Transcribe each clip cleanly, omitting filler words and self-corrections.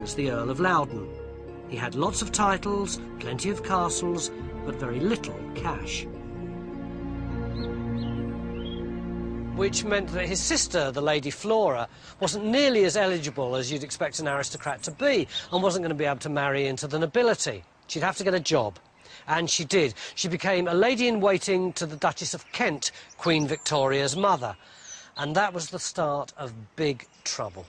as the Earl of Loudon. He had lots of titles, plenty of castles, but very little cash. Which meant that his sister, the Lady Flora, wasn't nearly as eligible as you'd expect an aristocrat to be, and wasn't going to be able to marry into the nobility. She'd have to get a job. And she did. She became a lady-in-waiting to the Duchess of Kent, Queen Victoria's mother. And that was the start of big trouble.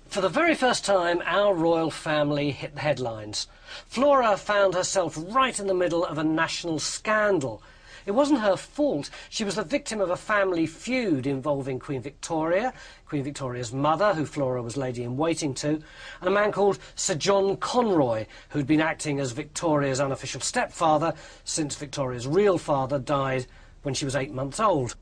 For the very first time, our royal family hit the headlines. Flora found herself right in the middle of a national scandal. It wasn't her fault. She was the victim of a family feud involving Queen Victoria, Queen Victoria's mother, who Flora was lady-in-waiting to, and a man called Sir John Conroy, who'd been acting as Victoria's unofficial stepfather since Victoria's real father died when she was 8 months old.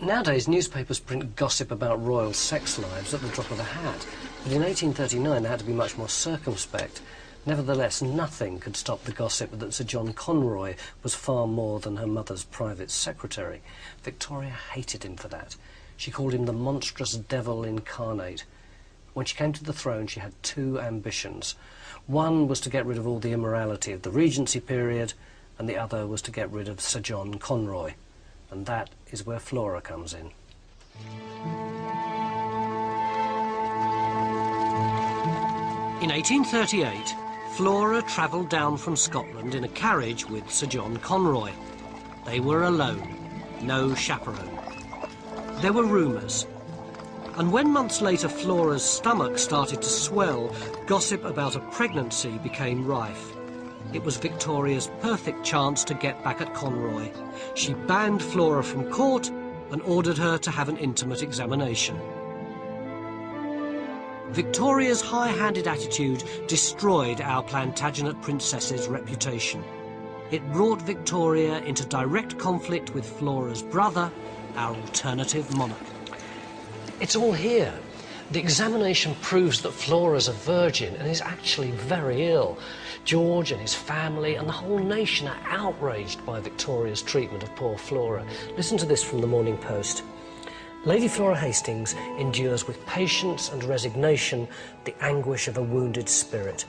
Nowadays, newspapers print gossip about royal sex lives at the drop of a hat, but in 1839 they had to be much more circumspect. Nevertheless, nothing could stop the gossip that Sir John Conroy was far more than her mother's private secretary. Victoria hated him for that. She called him the monstrous devil incarnate. When she came to the throne, she had two ambitions. One was to get rid of all the immorality of the Regency period, and the other was to get rid of Sir John Conroy. And that is where Flora comes in. In 1838, Flora travelled down from Scotland in a carriage with Sir John Conroy. They were alone, no chaperone. There were rumours. And when months later Flora's stomach started to swell, gossip about a pregnancy became rife. It was Victoria's perfect chance to get back at Conroy. She banned Flora from court and ordered her to have an intimate examination. Victoria's high-handed attitude destroyed our Plantagenet princess's reputation. It brought Victoria into direct conflict with Flora's brother, our alternative monarch. It's all here. The examination proves that Flora's a virgin and is actually very ill. George and his family and the whole nation are outraged by Victoria's treatment of poor Flora. Listen to this from the Morning Post. Lady Flora Hastings endures with patience and resignation the anguish of a wounded spirit.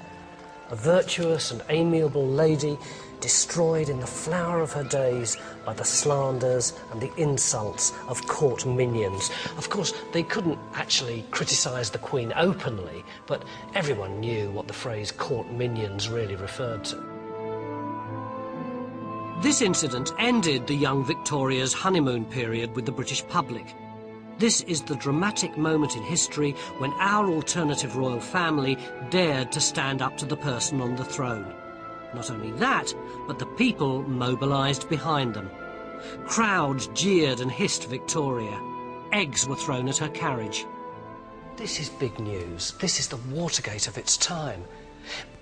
A virtuous and amiable lady destroyed in the flower of her days by the slanders and the insults of court minions. Of course, they couldn't actually criticise the Queen openly, but everyone knew what the phrase court minions really referred to. This incident ended the young Victoria's honeymoon period with the British public. This is the dramatic moment in history when our alternative royal family dared to stand up to the person on the throne. Not only that, but the people mobilised behind them. Crowds jeered and hissed Victoria. Eggs were thrown at her carriage. This is big news. This is the Watergate of its time.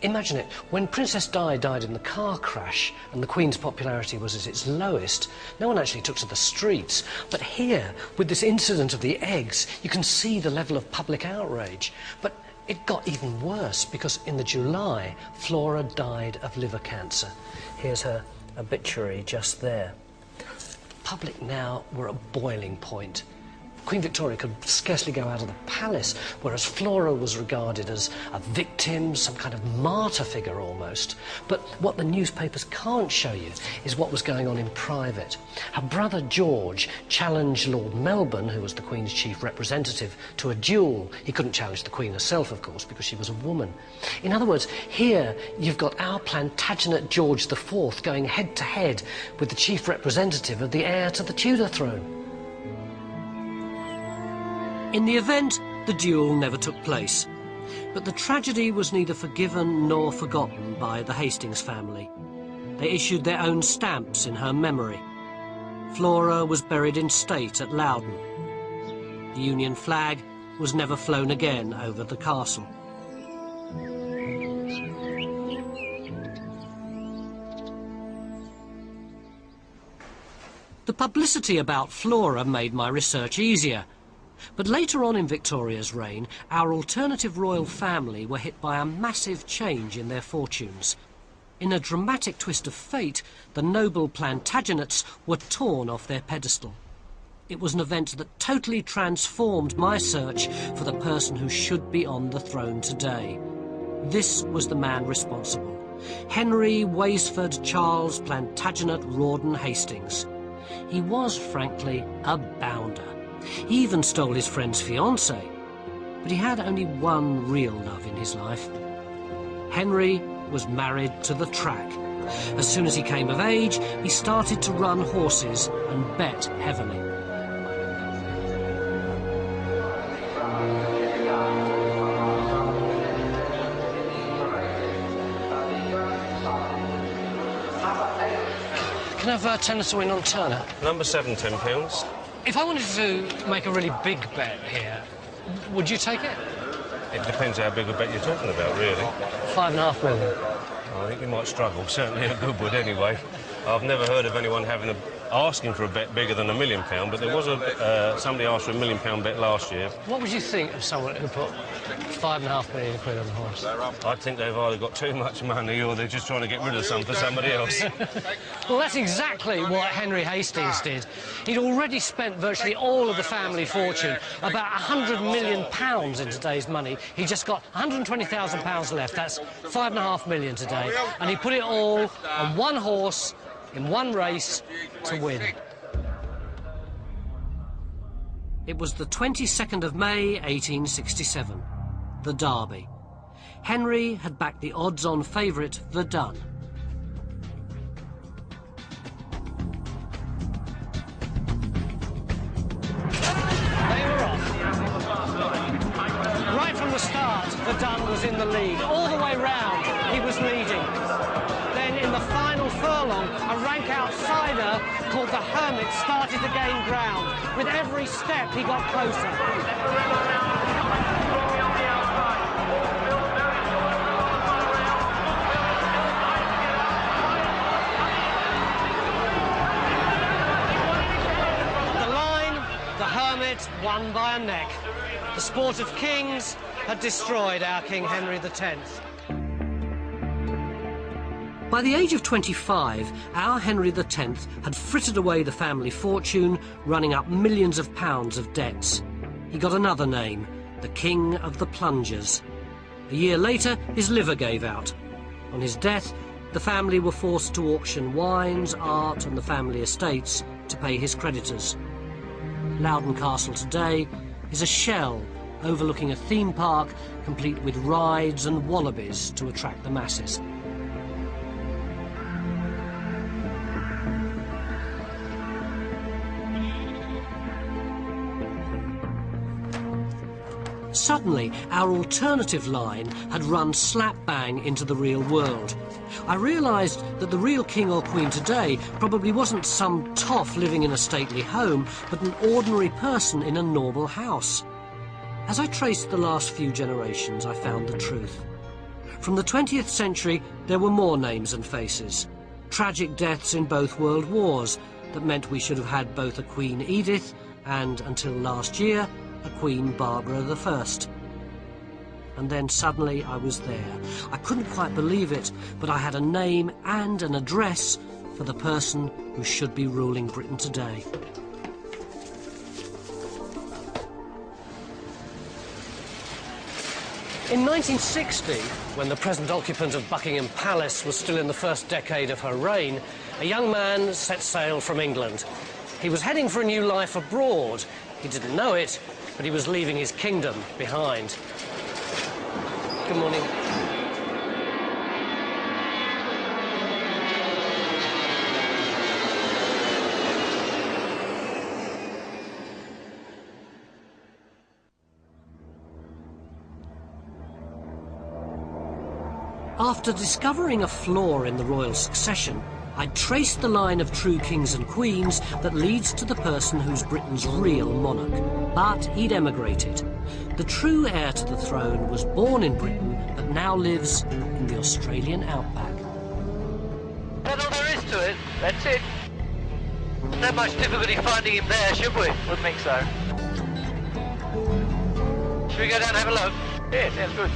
Imagine it, when Princess Di died in the car crash and the Queen's popularity was at its lowest, no one actually took to the streets. But here, with this incident of the eggs, you can see the level of public outrage. But it got even worse because in the July, Flora died of liver cancer. Here's her obituary just there. The public now were at boiling point. Queen Victoria could scarcely go out of the palace, whereas Flora was regarded as a victim, some kind of martyr figure almost. But what the newspapers can't show you is what was going on in private. Her brother George challenged Lord Melbourne, who was the Queen's chief representative, to a duel. He couldn't challenge the Queen herself, of course, because she was a woman. In other words, here you've got our Plantagenet George IV going head-to-head with the chief representative of the heir to the Tudor throne. In the event, the duel never took place, but the tragedy was neither forgiven nor forgotten by the Hastings family. They issued their own stamps in her memory. Flora was buried in state at Loudon. The Union flag was never flown again over the castle. The publicity about Flora made my research easier. But later on in Victoria's reign, our alternative royal family were hit by a massive change in their fortunes. In a dramatic twist of fate, the noble Plantagenets were torn off their pedestal. It was an event that totally transformed my search for the person who should be on the throne today. This was the man responsible. Henry Waysford Charles Plantagenet Rawdon Hastings. He was, frankly, a bounder. He even stole his friend's fiancée. But he had only one real love in his life. Henry was married to the track. As soon as he came of age, he started to run horses and bet heavily. Can I have tenner to win on Turner? Number 7, £10. If I wanted to make a really big bet here, would you take it? It depends how big a bet you're talking about, really. $5.5 million. I think you might struggle. Certainly a good would anyway. I've never heard of anyone asking for a bet bigger than £1 million, but there was somebody asked for £1 million bet last year. What would you think of someone who put £5.5 million on the horse? I think they've either got too much money or they're just trying to get rid of some for somebody else. Well, that's exactly what Henry Hastings did. He'd already spent virtually all of the family fortune, about £100 million in today's money. He just got £120,000 left. That's $5.5 million today. And he put it all on one horse in one race to win. It was the 22nd of May, 1867, the Derby. Henry had backed the odds-on favourite, Verdun. They were off. Right from the start, Verdun was in the lead. All the way round, he was leading. Then in the final furlong, a rank outsider called the Hermit started to gain ground. With every step, he got closer. The line, the Hermit won by a neck. The sport of kings had destroyed our King Henry X. By the age of 25, our Henry X had frittered away the family fortune, running up millions of pounds of debts. He got another name, the King of the Plungers. A year later, his liver gave out. On his death, the family were forced to auction wines, art and the family estates to pay his creditors. Loudon Castle today is a shell overlooking a theme park complete with rides and wallabies to attract the masses. Suddenly, our alternative line had run slap bang into the real world. I realised that the real king or queen today probably wasn't some toff living in a stately home, but an ordinary person in a normal house. As I traced the last few generations, I found the truth. From the 20th century, there were more names and faces. Tragic deaths in both world wars that meant we should have had both a Queen Edith and, until last year, a Queen Barbara I. And then suddenly I was there. I couldn't quite believe it, but I had a name and an address for the person who should be ruling Britain today. In 1960, when the present occupant of Buckingham Palace was still in the first decade of her reign, a young man set sail from England. He was heading for a new life abroad. He didn't know it, but he was leaving his kingdom behind. Good morning. After discovering a flaw in the royal succession, I traced the line of true kings and queens that leads to the person who's Britain's real monarch. But he'd emigrated. The true heir to the throne was born in Britain, but now lives in the Australian outback. That's all there is to it. That's it. Not much difficulty finding him there, should we? Would think so. Should we go down and have a look? Yeah, sounds good.